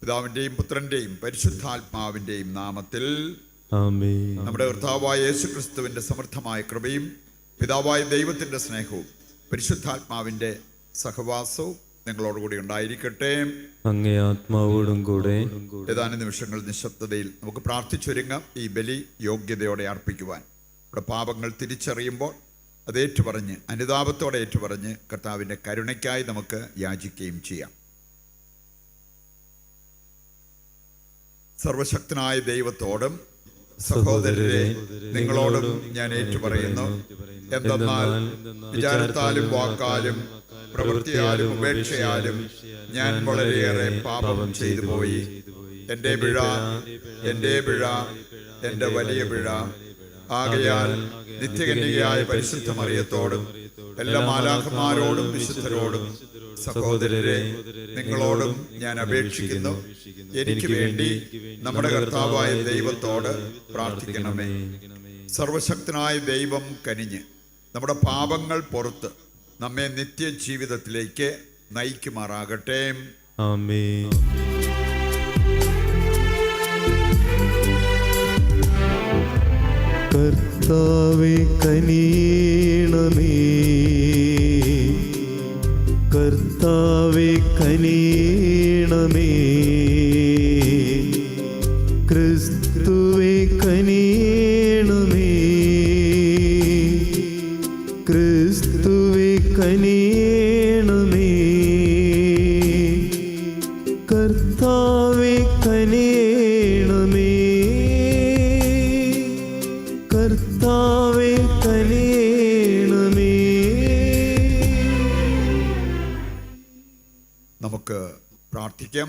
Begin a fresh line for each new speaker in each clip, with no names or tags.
പിതാവിൻ്റെയും പുത്രൻ്റെയും പരിശുദ്ധാത്മാവിൻ്റെയും നാമത്തിൽ
ആമേൻ.
നമ്മുടെ കർത്താവായ യേശുക്രിസ്തുവിൻ്റെ സമൃദ്ധമായ കൃപയും പിതാവായ ദൈവത്തിൻ്റെ സ്നേഹവും പരിശുദ്ധാത്മാവിൻ്റെ സഹവാസവും നിങ്ങളോടുകൂടി ഉണ്ടായിരിക്കട്ടെ.
അങ്ങേ ആത്മാവോടും കൂടെ.
ഏതാനും നിമിഷങ്ങൾ നിശബ്ദതയിൽ നമുക്ക് പ്രാർത്ഥിച്ചൊരുങ്ങാം. ഈ ബലി യോഗ്യതയോടെ അർപ്പിക്കുവാൻ നമ്മുടെ പാപങ്ങൾ തിരിച്ചറിയുമ്പോൾ അത് ഏറ്റുപറഞ്ഞ് അനുതാപത്തോടെ ഏറ്റുപറഞ്ഞ് കർത്താവിൻ്റെ കരുണയ്ക്കായി നമുക്ക് യാചിക്കുകയും ചെയ്യാം. സർവശക്തനായ ദൈവത്തോടും സഹോദരരെ നിങ്ങളോടും ഞാൻ ഏറ്റുപറയുന്നു. എന്തെന്നാൽ വിചാരത്താലും വാക്കാലും പ്രവൃത്തിയാലും ഉപേക്ഷയാലും ഞാൻ വളരെയേറെ പാപം ചെയ്തു പോയി. എൻ്റെ പിഴ, എൻ്റെ വലിയ പിഴ. ആകയാൽ നിത്യകന്യകയായ പരിശുദ്ധ മറിയത്തോടും എല്ലാ മാലാഖമാരോടും വിശുദ്ധരോടും സഹോദരരെ നിങ്ങളോടും ഞാൻ അപേക്ഷിക്കുന്നു, എനിക്ക് വേണ്ടി നമ്മുടെ കർത്താവായ ദൈവത്തോട് പ്രാർത്ഥിക്കണമേ. സർവശക്തനായ ദൈവം കനിഞ്ഞ് നമ്മുടെ പാപങ്ങൾ പുറത്ത് നമ്മെ നിത്യജീവിതത്തിലേക്ക് നയിക്കുമാറാകട്ടെ.
ആമേൻ. കർത്താവേ കനിയണമേ, കർത്താവേ കനിയണമേ, ക്രിസ്തുവേ കനിയണമേ, ക്രിസ്തുവേ കനിയണമേ, കർത്താവേ കനിയണമേ, കർത്താവേ കനിയണമേ.
നമുക്ക് പ്രാർത്ഥിക്കാം.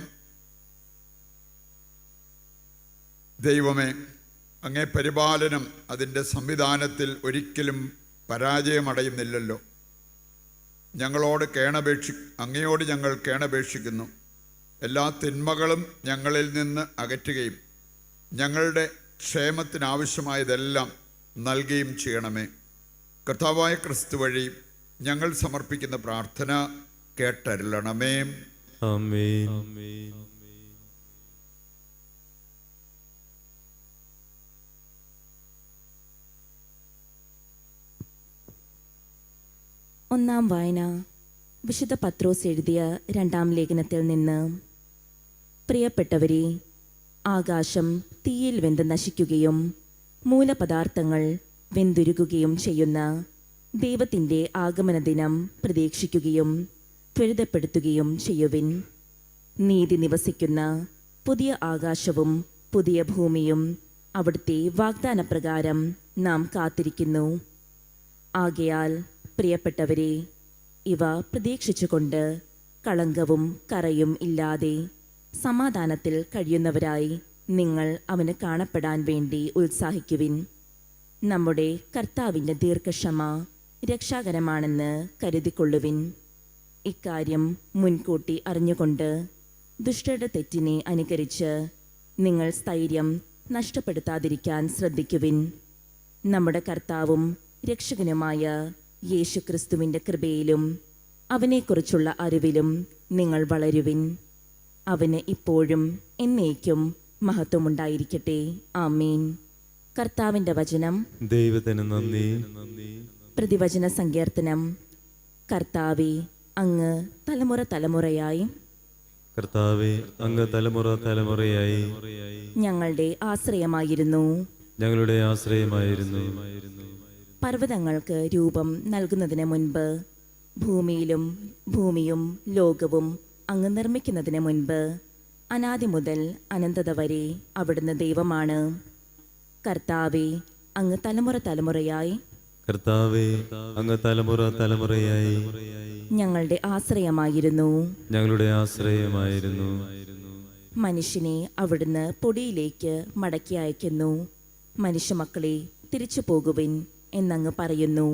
ദൈവമേ, അങ്ങേ പരിപാലനം അതിൻ്റെ സംവിധാനത്തിൽ ഒരിക്കലും പരാജയമടയുന്നില്ലല്ലോ. അങ്ങയോട് ഞങ്ങൾ കേണപേക്ഷിക്കുന്നു. എല്ലാ തിന്മകളും ഞങ്ങളിൽ നിന്ന് അകറ്റുകയും ഞങ്ങളുടെ ക്ഷേമത്തിനാവശ്യമായതെല്ലാം നൽകുകയും ചെയ്യണമേ. കർത്താവായ ക്രിസ്തു വഴി ഞങ്ങൾ സമർപ്പിക്കുന്ന പ്രാർത്ഥന കേട്ടരുളണമേ.
ആമേൻ.
ഒന്നാം വായന വിശുദ്ധ പത്രോസ് എഴുതിയ 2-ാം ലേഖനത്തിൽ നിന്ന്. പ്രിയപ്പെട്ടവരെ, ആകാശം തീയിൽ വെന്ത് നശിക്കുകയും മൂലപദാർത്ഥങ്ങൾ വെന്തുരുകുകയും ചെയ്യുന്ന ദൈവത്തിൻ്റെ ആഗമന ദിനം പ്രതീക്ഷിക്കുകയും ത്വരിതപ്പെടുത്തുകയും ചെയ്യുവിൻ. നീതി നിവസിക്കുന്ന പുതിയ ആകാശവും പുതിയ ഭൂമിയും അവിടുത്തെ വാഗ്ദാനപ്രകാരം നാം കാത്തിരിക്കുന്നു. ആകയാൽ പ്രിയപ്പെട്ടവരെ, ഇവ പ്രതീക്ഷിച്ചുകൊണ്ട് കളങ്കവും കറയും ഇല്ലാതെ സമാധാനത്തിൽ കഴിയുന്നവരായി നിങ്ങൾ അവന് കാണപ്പെടാൻ വേണ്ടി ഉത്സാഹിക്കുവിൻ. നമ്മുടെ കർത്താവിൻ്റെ ദീർഘക്ഷമ രക്ഷാകരമാണെന്ന് കരുതിക്കൊള്ളുവിൻ. ഇക്കാര്യം മുൻകൂട്ടി അറിഞ്ഞുകൊണ്ട് ദുഷ്ടരുടെ തെറ്റിനെ അനുകരിച്ച് നിങ്ങൾ സ്ഥൈര്യം നഷ്ടപ്പെടുത്താതിരിക്കാൻ ശ്രദ്ധിക്കുവിൻ. നമ്മുടെ കർത്താവും രക്ഷകനുമായ യേശുക്രിസ്തുവിൻ്റെ കൃപയിലും അവനെക്കുറിച്ചുള്ള അറിവിലും നിങ്ങൾ വളരുവിൻ. അവന് ഇപ്പോഴും എന്നേക്കും മഹത്വമുണ്ടായിരിക്കട്ടെ. ആമേൻ. കർത്താവിൻ്റെ വചനം.
ദൈവത്തിന് നന്ദി.
പ്രതിവചന സങ്കീർത്തനം. കർത്താവേ, അങ്ങ് തലമുറ തലമുറയായി,
കർത്താവേ, അങ്ങ് തലമുറ തലമുറയായി
ഞങ്ങളുടെ ആശ്രയമായിരുന്നു.
ഞങ്ങളുടെ ആശ്രയമായിരുന്നു.
പർവ്വതങ്ങൾക്ക് രൂപം നൽകുന്നതിന് മുൻപ്, ഭൂമിയും ലോകവും അങ്ങ് നിർമ്മിക്കുന്നതിന് മുൻപ്, അനാദി മുതൽ അനന്തത വരെ അവിടുന്ന് ദൈവമാണ്. കർത്താവേ, അങ്ങ് തലമുറ തലമുറയായി,
കർത്താവേ, അങ്ങ് തലമുറ തലമുറയായി
ഞങ്ങളുടെ ആശ്രയമായിരുന്നു.
ഞങ്ങളുടെ ആശ്രയമായിരുന്നു.
മനുഷ്യനെ അവിടുന്ന് പൊടിയിലേക്ക് മടക്കി അയക്കുന്നു. മനുഷ്യമക്കളെ, തിരിച്ചു പോകുവിൻ എന്നങ്ങ് പറയുന്നു.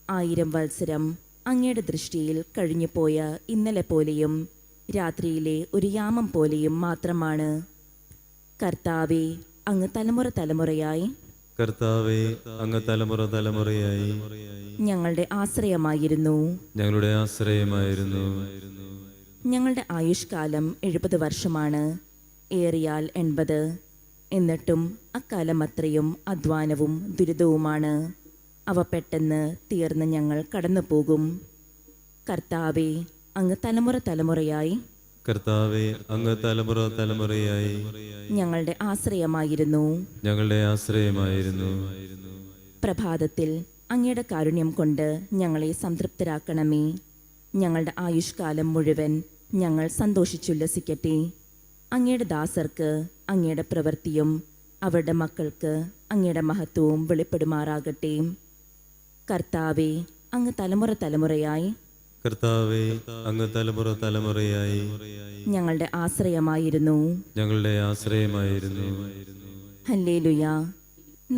1000 വത്സരം അങ്ങയുടെ ദൃഷ്ടിയിൽ കഴിഞ്ഞുപോയ ഇന്നലെ പോലെയും രാത്രിയിലെ ഒരു യാമം പോലെയും മാത്രമാണ്. കർത്താവേ, അങ്ങ് തലമുറ തലമുറയായി,
കർത്താവേ, അങ്ങ് തലമുറ തലമുറയായി
ഞങ്ങളുടെ ആശ്രയമായിരുന്നു.
ഞങ്ങളുടെ ആശ്രയമായിരുന്നു.
ഞങ്ങളുടെ ആയുഷ്കാലം 70 വർഷമാണ്, ഏറിയാൽ 80. എന്നിട്ടും അക്കാലം അത്രയും അധ്വാനവും ദുരിതവുമാണ്. അവ പെട്ടെന്ന് തീർന്ന് ഞങ്ങൾ കടന്നു പോകും. കർത്താവെ, അങ്ങ് തലമുറ തലമുറയായി
കർത്താവെ, അങ്ങ് തലമുറ തലമുറയായി
ഞങ്ങളുടെ ആശ്രയമായിരുന്നു.
ഞങ്ങളുടെ ആശ്രയമായിരുന്നു.
പ്രഭാതത്തിൽ അങ്ങയുടെ കാരുണ്യം കൊണ്ട് ഞങ്ങളെ സംതൃപ്തരാക്കണമേ. ഞങ്ങളുടെ ആയുഷ്കാലം മുഴുവൻ ഞങ്ങൾ സന്തോഷിച്ചുല്ലസിക്കട്ടെ. അങ്ങയുടെ ദാസർക്ക് അങ്ങയുടെ പ്രവൃത്തിയും അവരുടെ മക്കൾക്ക് അങ്ങയുടെ മഹത്വവും വെളിപ്പെടുമാറാകട്ടെ. കർത്താവെ, അങ്ങ് തലമുറ തലമുറയായി
കർത്താവെ, അങ്ങ് തലമുറ തലമുറയായി
ഞങ്ങളുടെ ആശ്രയമായിരുന്നു.
ഞങ്ങളുടെ ആശ്രയമായിരുന്നു.
ഹല്ലേലൂയ.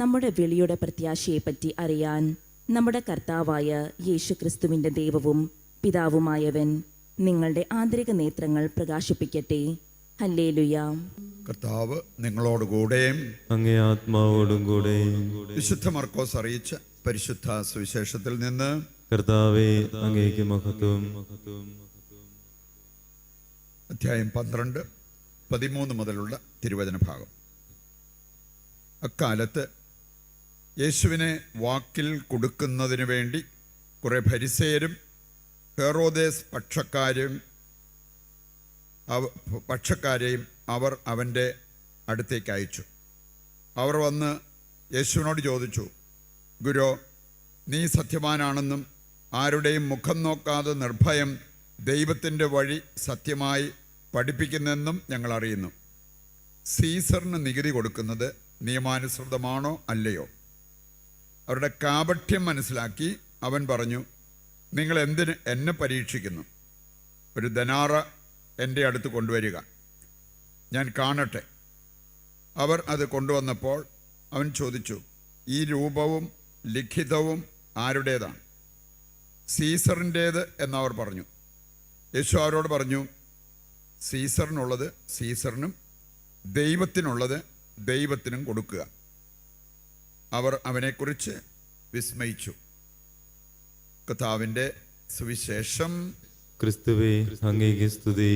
നമ്മുടെ വിളിയുടെ പ്രത്യാശയെപ്പറ്റി അറിയാൻ നമ്മുടെ കർത്താവായ യേശുക്രിസ്തുവിൻ്റെ ദൈവവും പിതാവുമായവൻ നിങ്ങളുടെ ആന്തരിക നേത്രങ്ങൾ പ്രകാശിപ്പിക്കട്ടെ. ഹല്ലേലൂയ.
കർത്താവ് നിങ്ങളോടുകൂടെ
അങ്ങേ ആത്മാവോടും കൂടെ.
വിശുദ്ധ മർക്കോസ് അറിയിച്ച പരിശുദ്ധ സുവിശേഷത്തിൽ നിന്ന്
കർത്താവെ, അങ്ങേക്ക് മഹത്വം.
അധ്യായം 12, 13 മുതലുള്ള തിരുവചന ഭാഗം. അക്കാലത്ത് യേശുവിനെ വാക്കിൽ കൊടുക്കുന്നതിന് വേണ്ടി കുറെ ഫരിസേയരും ഹെറോദേസ് പക്ഷക്കാരെയും അവർ അവൻ്റെ അടുത്തേക്ക് അയച്ചു. അവർ വന്ന് യേശുവിനോട് ചോദിച്ചു, ഗുരു, നീ സത്യവാനാണെന്നും ആരുടെയും മുഖം നോക്കാതെ നിർഭയം ദൈവത്തിൻ്റെ വഴി സത്യമായി പഠിപ്പിക്കുന്നെന്നും ഞങ്ങൾ അറിയുന്നു. സീസറിന് നികുതി കൊടുക്കുന്നത് നിയമാനുസൃതമാണോ അല്ലയോ? അവരുടെ കാപഠ്യം മനസ്സിലാക്കി അവൻ പറഞ്ഞു, നിങ്ങൾ എന്തിന് എന്നെ പരീക്ഷിക്കുന്നു? ഒരു ദനാറ എൻ്റെ അടുത്ത് കൊണ്ടുവരിക, ഞാൻ കാണട്ടെ. അവർ അത് കൊണ്ടുവന്നപ്പോൾ അവൻ ചോദിച്ചു, ഈ രൂപവും ലിഖിതവും ആരുടേതാണ്? സീസറിൻ്റേത് എന്നവർ പറഞ്ഞു. യേശു അവരോട് പറഞ്ഞു, സീസറിനുള്ളത് സീസറിനും ദൈവത്തിനുള്ളത് ദൈവത്തിനും കൊടുക്കുക. അവർ അവനെക്കുറിച്ച് വിസ്മയിച്ചു. കർത്താവിൻ്റെ സുവിശേഷം.
ക്രിസ്തുവേ, അങ്ങേക്ക് സ്തുതി.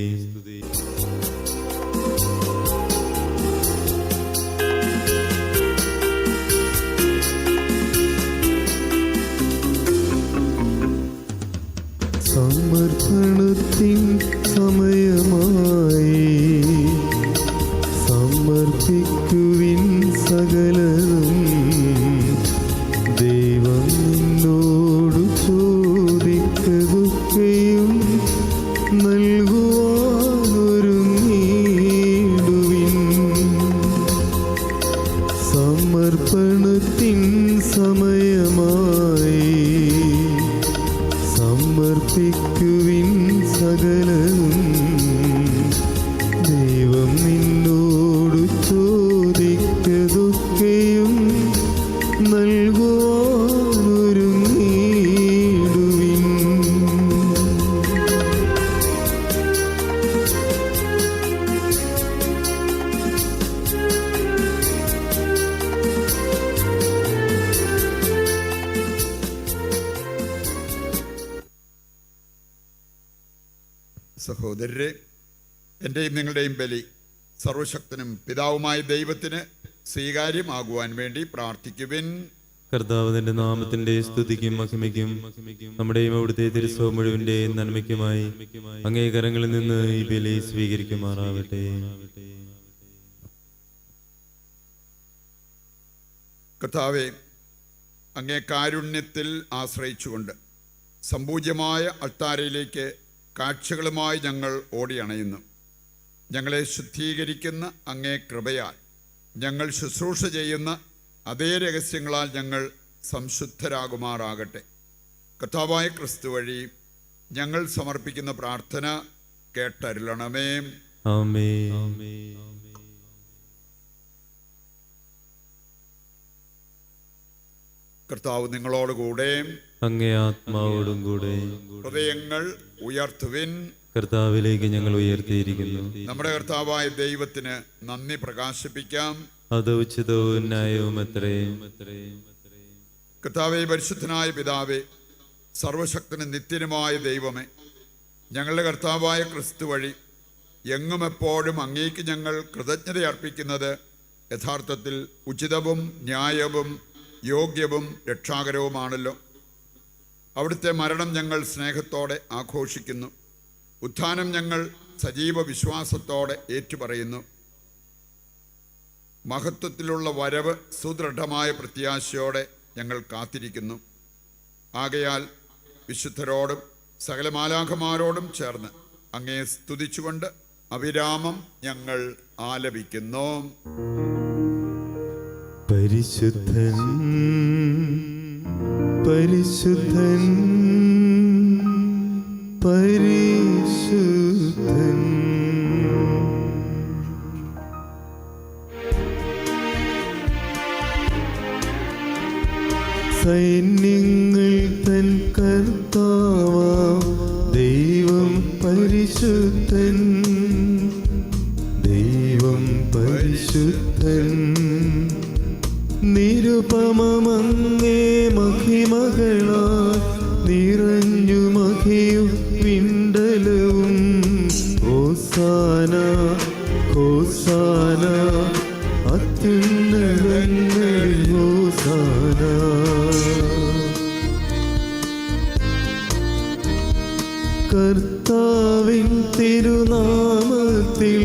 സമർപ്പണത്തിൻ സമയമായി, സമർപ്പിക്കുവിൻ സകലതും. ദൈവം നിന്നോട് ചോദിക്കതൊക്കെയും നൽകുവാനൊരുങ്ങിടുവിൻ. സമർപ്പണത്തിൻ സമയമായി, സമർപ്പിക്കുവിൻ സകലതും. ദൈവം നിന്നോട് ചോദിക്കതൊക്കെയും നൽകുവാനൊരുങ്ങിടുവിൻ.
സഹോദരരെ, എൻ്റെയും നിങ്ങളുടെയും ബലി സർവശക്തനും പിതാവുമായ ദൈവത്തിന് സ്വീകാര്യമാകുവാൻ വേണ്ടി പ്രാർത്ഥിക്കുവിൻ.
കർത്താവ് നിന്റെ നാമത്തിന്റെ സ്തുതിക്കും മഹിമയ്ക്കും നമ്മുടെയും അവിടുത്തെ തിരുസഭ മുഴുവന്റെ നന്മയ്ക്കുമായി അങ്ങേ കരങ്ങളിൽ നിന്ന് ഈ ബലി സ്വീകരിക്കുമാറാവട്ടെ.
കർത്താവെ, അങ്ങേ കാരുണ്യത്തിൽ ആശ്രയിച്ചുകൊണ്ട് സമ്പൂജ്യമായ അൾത്താരയിലേക്ക് കാഴ്ചകളുമായി ഞങ്ങൾ ഓടിയണയുന്നു. ഞങ്ങളെ ശുദ്ധീകരിക്കുന്ന അങ്ങേ കൃപയാൽ ഞങ്ങൾ ശുശ്രൂഷ ചെയ്യുന്ന അതേ രഹസ്യങ്ങളാൽ ഞങ്ങൾ സംശുദ്ധരാകുമാറാകട്ടെ. കർത്താവായ ക്രിസ്തു വഴി ഞങ്ങൾ സമർപ്പിക്കുന്ന പ്രാർത്ഥന കേട്ടരുളണമേ.
ആമേൻ.
കർത്താവ് നിങ്ങളോടുകൂടെ,
അങ്ങേ ആത്മാവോടും കൂടെ.
ഹൃദയങ്ങൾ ഉയർത്തുവിൻ.
കർത്താവിലേക്ക് ഞങ്ങൾ ഉയർത്തിയിരിക്കുന്നു.
നമ്മുടെ കർത്താവായ ദൈവത്തിന് നന്ദി പ്രകാശിപ്പിക്കാം.
അത് ഉചിതവും ന്യായവും അത്രേ.
കർത്താവേ, പരിശുദ്ധനായ പിതാവേ, സർവശക്തനും നിത്യനുമായ ദൈവമേ, ഞങ്ങളുടെ കർത്താവായ ക്രിസ്തു വഴി എങ്ങും എപ്പോഴും അങ്ങേക്ക് ഞങ്ങൾ കൃതജ്ഞത അർപ്പിക്കുന്നത് യഥാർത്ഥത്തിൽ ഉചിതവും ന്യായവും യോഗ്യവും രക്ഷാകരവുമാണല്ലോ. അവിടുത്തെ മരണം ഞങ്ങൾ സ്നേഹത്തോടെ ആഘോഷിക്കുന്നു. ഉത്ഥാനം ഞങ്ങൾ സജീവ വിശ്വാസത്തോടെ ഏറ്റുപറയുന്നു. മഹത്വത്തിലുള്ള വരവ് സുദൃഢമായ പ്രത്യാശയോടെ ഞങ്ങൾ കാത്തിരിക്കുന്നു. ആകയാൽ വിശുദ്ധരോടും സകല മാലാഖമാരോടും ചേർന്ന് അങ്ങയെ സ്തുതിച്ചുകൊണ്ട് അവിരാമം ഞങ്ങൾ ആലപിക്കുന്നു.
പരിശുദ്ധൻ പരിശുദ്ധൻ പരിശുദ്ധൻ. സൈന്യങ്ങൾ തൻ കർത്താവാം ദൈവം പരിശുദ്ധൻ, ദൈവം പരിശുദ്ധൻ. നിരുപമമങ്ങേ മഹിമകളാൽ നിറഞ്ഞു മഹിയും വിണ്ടലവും. ഹോസാന ഹോസാന അത്യുന്നതങ്ങളിൽ ഹോസാന. കർത്താവിൻ തിരുനാമത്തിൽ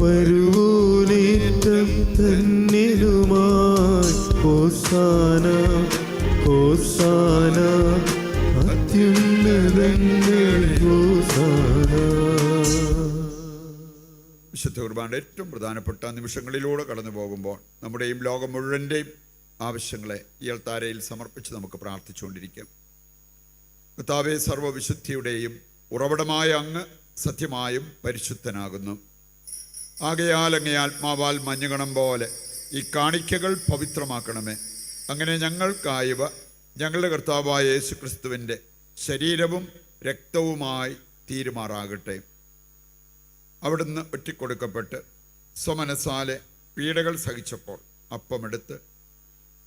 വരുവോനേറ്റം ധന്യനുമായി. ഹോസാന ഹോസാന അത്യുന്നതങ്ങളിൽ ഹോസാന.
വിശുദ്ധ കുർബാനയുടെ ഏറ്റവും പ്രധാനപ്പെട്ട നിമിഷങ്ങളിലൂടെ കടന്നു പോകുമ്പോൾ നമ്മുടെയും ലോകം മുഴുവൻ്റെയും ആവശ്യങ്ങളെ ഈ അൾത്താരയിൽ സമർപ്പിച്ച് നമുക്ക് പ്രാർത്ഥിച്ചുകൊണ്ടിരിക്കാം. കർത്താവേ, സർവ്വവിശുദ്ധിയുടെയും ഉറവിടമായ അങ്ങ് സത്യമായും പരിശുദ്ധനാകുന്നു. ആകയാൽ അങ്ങേ ആത്മാവാൽ മഞ്ഞുകണം പോലെ ഈ കാണിക്കകൾ പവിത്രമാക്കണമേ. അങ്ങനെ ഞങ്ങൾക്കായവ ഞങ്ങളുടെ കർത്താവായ യേശു ക്രിസ്തുവിൻ്റെ ശരീരവും രക്തവുമായി തീരുമാറാകട്ടെ. അവിടുന്ന് ഒറ്റിക്കൊടുക്കപ്പെട്ട് സ്വമനസാലെ പീഡകൾ സഹിച്ചപ്പോൾ അപ്പമെടുത്ത്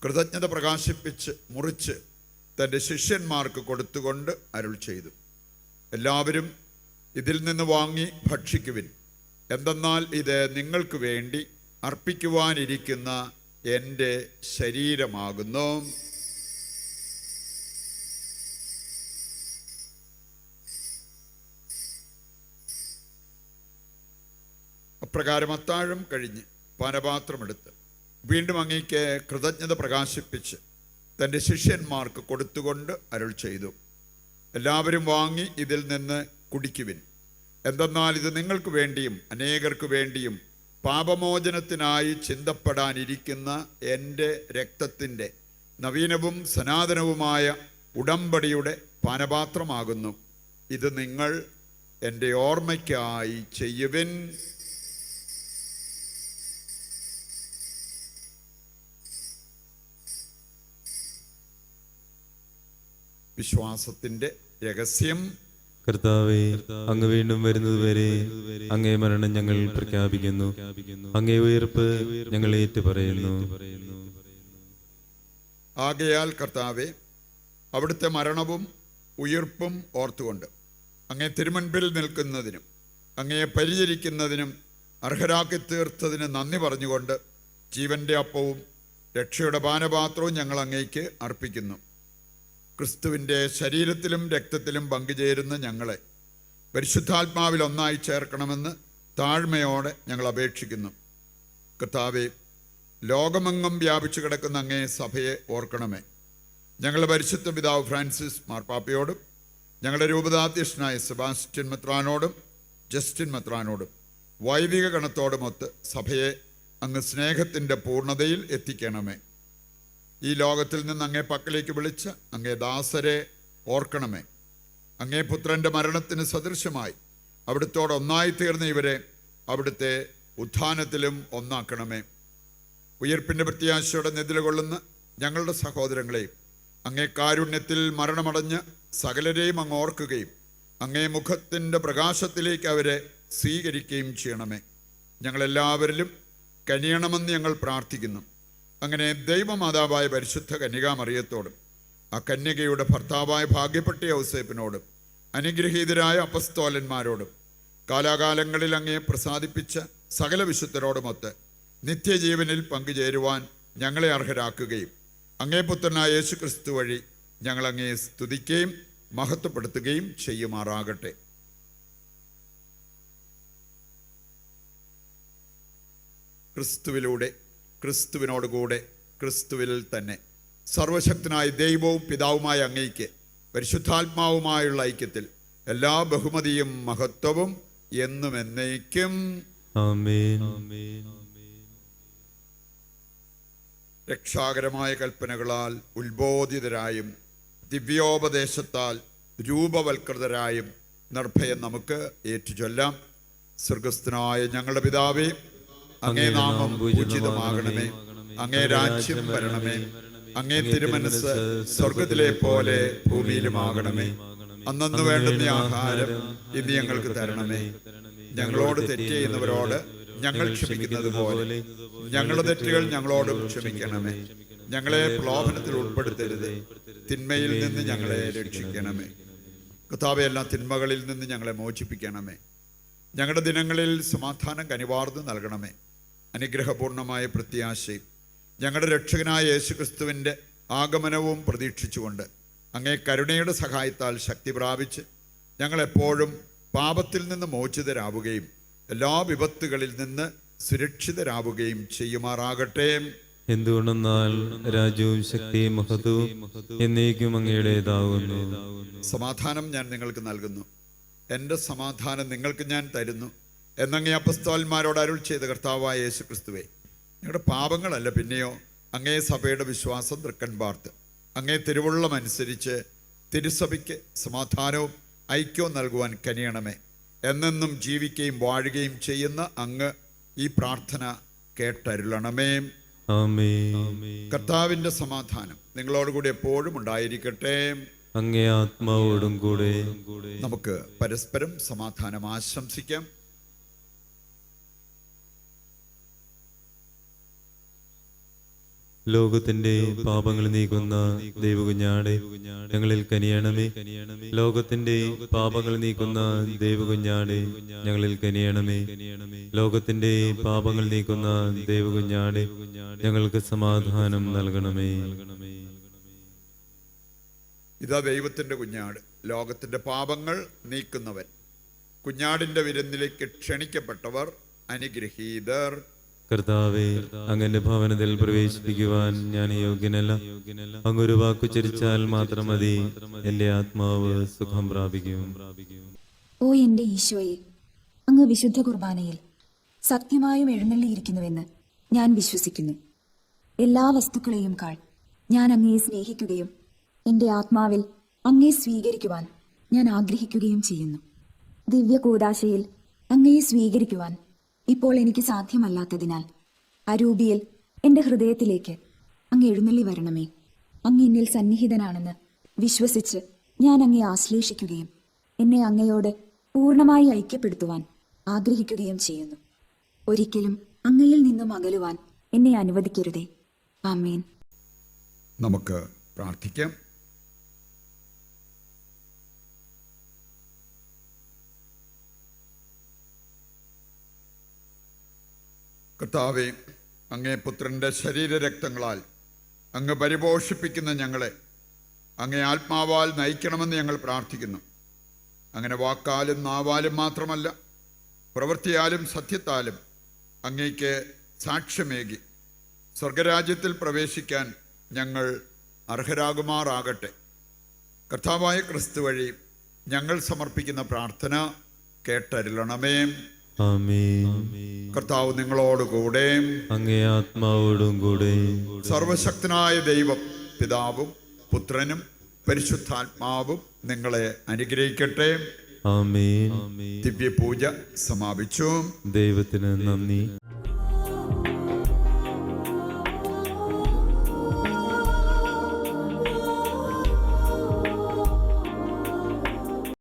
കൃതജ്ഞത പ്രകാശിപ്പിച്ച് മുറിച്ച് തൻ്റെ ശിഷ്യന്മാർക്ക് കൊടുത്തുകൊണ്ട് അരുൾ ചെയ്തു, എല്ലാവരും ഇതിൽ നിന്ന് വാങ്ങി ഭക്ഷിക്കുവിൻ. എന്തെന്നാൽ ഇത് നിങ്ങൾക്ക് വേണ്ടി അർപ്പിക്കുവാനിരിക്കുന്ന എൻ്റെ ശരീരമാകുന്നു. അപ്രകാരം അത്താഴം കഴിഞ്ഞ് പാനപാത്രമെടുത്ത് വീണ്ടും അങ്ങേക്ക് കൃതജ്ഞത പ്രകാശിപ്പിച്ച് തൻ്റെ ശിഷ്യന്മാർക്ക് കൊടുത്തുകൊണ്ട് അരുൾ ചെയ്തു, എല്ലാവരും വാങ്ങി ഇതിൽ നിന്ന് കുടിക്കുവിൻ. എന്തെന്നാൽ ഇത് നിങ്ങൾക്ക് വേണ്ടിയും അനേകർക്ക് വേണ്ടിയും പാപമോചനത്തിനായി ചിന്തപ്പെടാനിരിക്കുന്ന എൻ്റെ രക്തത്തിൻ്റെ നവീനവും സനാതനവുമായ ഉടമ്പടിയുടെ പാനപാത്രമാകുന്നു. ഇത് നിങ്ങൾ എൻ്റെ ഓർമ്മയ്ക്കായി ചെയ്യുവിൻ. വിശ്വാസത്തിൻ്റെ രഹസ്യം.
കർത്താവേ, അങ്ങ് വീണ്ടും വരുന്നതുവരെ അങ്ങേ മരണം ഞങ്ങൾ പ്രഖ്യാപിക്കുന്നു, അങ്ങേ ഉയർപ്പ് ഞങ്ങൾ ഏറ്റുപറയുന്നു.
ആകയാൽ കർത്താവേ, അവിടുത്തെ മരണവും ഉയിർപ്പും ഓർത്തുകൊണ്ട് അങ്ങേ തിരുമുൻപിൽ നിൽക്കുന്നതിനും അങ്ങയെ പരിചരിക്കുന്നതിനും അർഹരാക്കി തീർത്തതിന് നന്ദി പറഞ്ഞുകൊണ്ട് ജീവൻ്റെ അപ്പവും രക്ഷയുടെ പാനപാത്രവും ഞങ്ങൾ അങ്ങേക്ക് അർപ്പിക്കുന്നു. ക്രിസ്തുവിൻ്റെ ശരീരത്തിലും രക്തത്തിലും പങ്കുചേരുന്ന ഞങ്ങളെ പരിശുദ്ധാത്മാവിൽ ഒന്നായി ചേർക്കണമെന്ന് താഴ്മയോടെ ഞങ്ങൾ അപേക്ഷിക്കുന്നു. കർത്താവേ, ലോകമെങ്ങും വ്യാപിച്ചു കിടക്കുന്ന അങ്ങേ സഭയെ ഓർക്കണമേ. ഞങ്ങളുടെ പരിശുദ്ധ പിതാവ് ഫ്രാൻസിസ് മാർപ്പാപ്പയോടും ഞങ്ങളുടെ രൂപതാധ്യക്ഷനായ സെബാസ്റ്റ്യൻ മെത്രാനോടും ജസ്റ്റിൻ മെത്രാനോടും വൈദിക ഗണത്തോടുമൊത്ത് സഭയെ അങ്ങ് സ്നേഹത്തിൻ്റെ പൂർണ്ണതയിൽ എത്തിക്കണമേ. ഈ ലോകത്തിൽ നിന്ന് അങ്ങേ പക്കലേക്ക് വിളിച്ച് അങ്ങേ ദാസരെ ഓർക്കണമേ. അങ്ങേ പുത്രൻ്റെ മരണത്തിന് സദൃശമായി അവിടുത്തോട് ഒന്നായി തീർന്ന ഇവരെ അവിടുത്തെ ഉത്ഥാനത്തിലും ഒന്നാക്കണമേ. ഉയർപ്പിൻ്റെ പ്രത്യാശയോടെ നിലകൊള്ളുന്ന ഞങ്ങളുടെ സഹോദരങ്ങളെയും അങ്ങേ കാരുണ്യത്തിൽ മരണമടഞ്ഞ് സകലരെയും അങ്ങ് ഓർക്കുകയും അങ്ങേ മുഖത്തിൻ്റെ പ്രകാശത്തിലേക്ക് അവരെ സ്വീകരിക്കുകയും ചെയ്യണമേ. ഞങ്ങളെല്ലാവരിലും കനിയണമെന്ന് ഞങ്ങൾ പ്രാർത്ഥിക്കുന്നു. അങ്ങനെ ദൈവമാതാവായ പരിശുദ്ധ കന്യകാമറിയത്തോടും ആ കന്യകയുടെ ഭർത്താവായ ഭാഗ്യപ്പെട്ട ഔസേപ്പിനോടും അനുഗ്രഹീതരായ അപ്പസ്തോലന്മാരോടും കാലാകാലങ്ങളിൽ അങ്ങയെ പ്രസാദിപ്പിച്ച സകല വിശുദ്ധരോടുമൊത്ത് നിത്യജീവനിൽ പങ്കുചേരുവാൻ ഞങ്ങളെ അർഹരാക്കുകയും അങ്ങേ പുത്രനായ യേശു ക്രിസ്തു വഴി ഞങ്ങൾ അങ്ങയെ സ്തുതിക്കുകയും മഹത്വപ്പെടുത്തുകയും ചെയ്യുമാറാകട്ടെ. ക്രിസ്തുവിലൂടെ, ക്രിസ്തുവിനോടുകൂടെ, ക്രിസ്തുവിൽ തന്നെ സർവശക്തനായ ദൈവവും പിതാവുമായ അങ്ങയ്ക്ക് പരിശുദ്ധാത്മാവുമായുള്ള ഐക്യത്തിൽ എല്ലാ ബഹുമതിയും മഹത്വവും എന്നും എന്നേക്കും
ആമേൻ.
രക്ഷാകരമായ കൽപ്പനകളാൽ ഉത്ബോധിതരായും ദിവ്യോപദേശത്താൽ രൂപവൽകൃതരായും നിർഭയം നമുക്ക് ഏറ്റുചൊല്ലാം. സ്വർഗസ്ഥനായ ഞങ്ങളുടെ പിതാവേ, അങ്ങേ നാമം പൂജിതമാകണമേ, അങ്ങേ രാജ്യം വരണമേ, അങ്ങേ തിരുമനസ് സ്വർഗത്തിലെ പോലെ ഭൂമിയിലുമാകണമേ. അന്നന്ന് വേണ്ടുന്ന ആഹാരം ഇന്ന് ഞങ്ങൾക്ക് തരണമേ. ഞങ്ങളോട് തെറ്റ് ചെയ്യുന്നവരോട് ഞങ്ങൾ ക്ഷമിക്കുന്നത് പോലെ ഞങ്ങളുടെ തെറ്റുകൾ ഞങ്ങളോടും ക്ഷമിക്കണമേ. ഞങ്ങളെ പ്രലോഭനത്തിൽ ഉൾപ്പെടുത്തരുത്, തിന്മയിൽ നിന്ന് ഞങ്ങളെ രക്ഷിക്കണമേ. കർത്താവേ, എല്ലാ തിന്മകളിൽ നിന്ന് ഞങ്ങളെ മോചിപ്പിക്കണമേ. ഞങ്ങളുടെ ദിനങ്ങളിൽ സമാധാനം കനിവാർന്ന് നൽകണമേ. അനുഗ്രഹപൂർണമായ പ്രത്യാശയും ഞങ്ങളുടെ രക്ഷകനായ യേശുക്രിസ്തുവിൻ്റെ ആഗമനവും പ്രതീക്ഷിച്ചുകൊണ്ട് അങ്ങേ കരുണയുടെ സഹായത്താൽ ശക്തി പ്രാപിച്ച് ഞങ്ങളെപ്പോഴും പാപത്തിൽ നിന്ന് മോചിതരാവുകയും എല്ലാ വിപത്തുകളിൽ നിന്ന് സുരക്ഷിതരാവുകയും ചെയ്യുമാറാകട്ടെ.
എന്തുകൊണ്ടെന്നാൽ രാജ്യവും ശക്തിയും മഹത്വവും എന്നേക്കും അങ്ങയുടേതാകുന്നു.
സമാധാനം ഞാൻ നിങ്ങൾക്ക് നൽകുന്നു, എൻ്റെ സമാധാനം നിങ്ങൾക്ക് ഞാൻ തരുന്നു എന്നങ്ങേ അപ്പസ്തോലന്മാരോട് അരുൾ ചെയ്ത കർത്താവായ യേശു ക്രിസ്തുവേ, ഞങ്ങളുടെ പാപങ്ങളല്ല പിന്നെയോ അങ്ങേ സഭയുടെ വിശ്വാസം തൃക്കൺ പാർത്ത് അങ്ങേ തിരുവുള്ളമനുസരിച്ച് തിരുസഭയ്ക്ക് സമാധാനവും ഐക്യവും നൽകുവാൻ കനിയണമേ. എന്നെന്നും ജീവിക്കുകയും വാഴുകയും ചെയ്യുന്ന അങ്ങ് ഈ പ്രാർത്ഥന കേട്ടരുളണമേ. കർത്താവിൻ്റെ സമാധാനം നിങ്ങളോടുകൂടി എപ്പോഴും ഉണ്ടായിരിക്കട്ടെ.
അങ്ങേ ആത്മാവോടും കൂടെ.
നമുക്ക് പരസ്പരം സമാധാനം ആശംസിക്കാം.
ലോകത്തിന്റെ പാപങ്ങൾ നീക്കുന്ന ദൈവകുഞ്ഞാടെ ഞങ്ങളിൽ കനിയണമേ. ലോകത്തിന്റെ പാപങ്ങൾ നീക്കുന്ന ദൈവകുഞ്ഞാടെ ഞങ്ങളിൽ കനിയണമേ. ലോകത്തിന്റെ പാപങ്ങൾ നീക്കുന്ന ദൈവകുഞ്ഞാടെ ഞങ്ങൾക്ക് സമാധാനം നൽകണമേ.
ഇതാ ദൈവത്തിൻ്റെ കുഞ്ഞാട്, ലോകത്തിൻ്റെ പാപങ്ങൾ നീക്കുന്നവൻ. കുഞ്ഞാടിൻ്റെ വിരുന്നിലേക്ക് ക്ഷണിക്കപ്പെട്ടവർ അനുഗ്രഹീതർ.
കർത്താവേ, അങ്ങന്റെ ഭവനത്തിൽ പ്രവേശിപ്പിക്കുവാൻ ഞാൻ യോഗ്യനല്ല. അങ്ങൊരു വാക്കുച്ചരിച്ചാൽ മാത്രം മതി, എന്റെ ആത്മാവ് സുഖം പ്രാപിക്കും.
ഓ എന്റെ ഈശോയെ, അങ്ങ് വിശുദ്ധ കുർബാനയിൽ സത്യമായും എഴുന്നള്ളിയിരിക്കുന്നുവെന്ന് ഞാൻ വിശ്വസിക്കുന്നു. എല്ലാ വസ്തുക്കളെയും കാൾ ഞാൻ അങ്ങയെ സ്നേഹിക്കുകയും എന്റെ ആത്മാവിൽ അങ്ങയെ സ്വീകരിക്കുവാൻ ഞാൻ ആഗ്രഹിക്കുകയും ചെയ്യുന്നു. ദിവ്യ കൂദാശയിൽ അങ്ങയെ സ്വീകരിക്കുവാൻ ഇപ്പോൾ എനിക്ക് സാധ്യമല്ലാത്തതിനാൽ അരൂപിയിൽ എൻ്റെ ഹൃദയത്തിലേക്ക് അങ്ങ് എഴുന്നള്ളി വരണമേ. അങ്ങ് എന്നിൽ സന്നിഹിതനാണെന്ന് വിശ്വസിച്ച് ഞാൻ അങ്ങയെ ആശ്ലേഷിക്കുകയും എന്നെ അങ്ങയോട് പൂർണ്ണമായി ഐക്യപ്പെടുത്തുവാൻ ആഗ്രഹിക്കുകയും ചെയ്യുന്നു. ഒരിക്കലും അങ്ങയിൽ നിന്നും അകലുവാൻ എന്നെ അനുവദിക്കരുതേ. ആമേൻ.
നമുക്ക് പ്രാർത്ഥിക്കാം. കർത്താവേ, അങ്ങേ പുത്രൻ്റെ ശരീരരക്തങ്ങളാൽ അങ്ങ് പരിപോഷിപ്പിക്കുന്ന ഞങ്ങളെ അങ്ങേ ആത്മാവാൽ നയിക്കണമെന്ന് ഞങ്ങൾ പ്രാർത്ഥിക്കുന്നു. അങ്ങനെ വാക്കാലും നാവാലും മാത്രമല്ല, പ്രവൃത്തിയാലും സത്യത്താലും അങ്ങേക്ക് സാക്ഷ്യമേകി സ്വർഗരാജ്യത്തിൽ പ്രവേശിക്കാൻ ഞങ്ങൾ അർഹരാകുമാറാകട്ടെ. കർത്താവായ ക്രിസ്തു വഴി ഞങ്ങൾ സമർപ്പിക്കുന്ന പ്രാർത്ഥന കേട്ടരുളണമേ. കർത്താവ് നിങ്ങളോടുകൂടെ,
അങ്ങേ ആത്മാവോടും കൂടെ.
സർവശക്തനായ ദൈവം പിതാവും പുത്രനും പരിശുദ്ധാത്മാവും നിങ്ങളെ അനുഗ്രഹിക്കട്ടെ.
ആമേൻ.
ദിവ്യപൂജ സമാപിച്ചു.
ദൈവത്തിന് നന്ദി.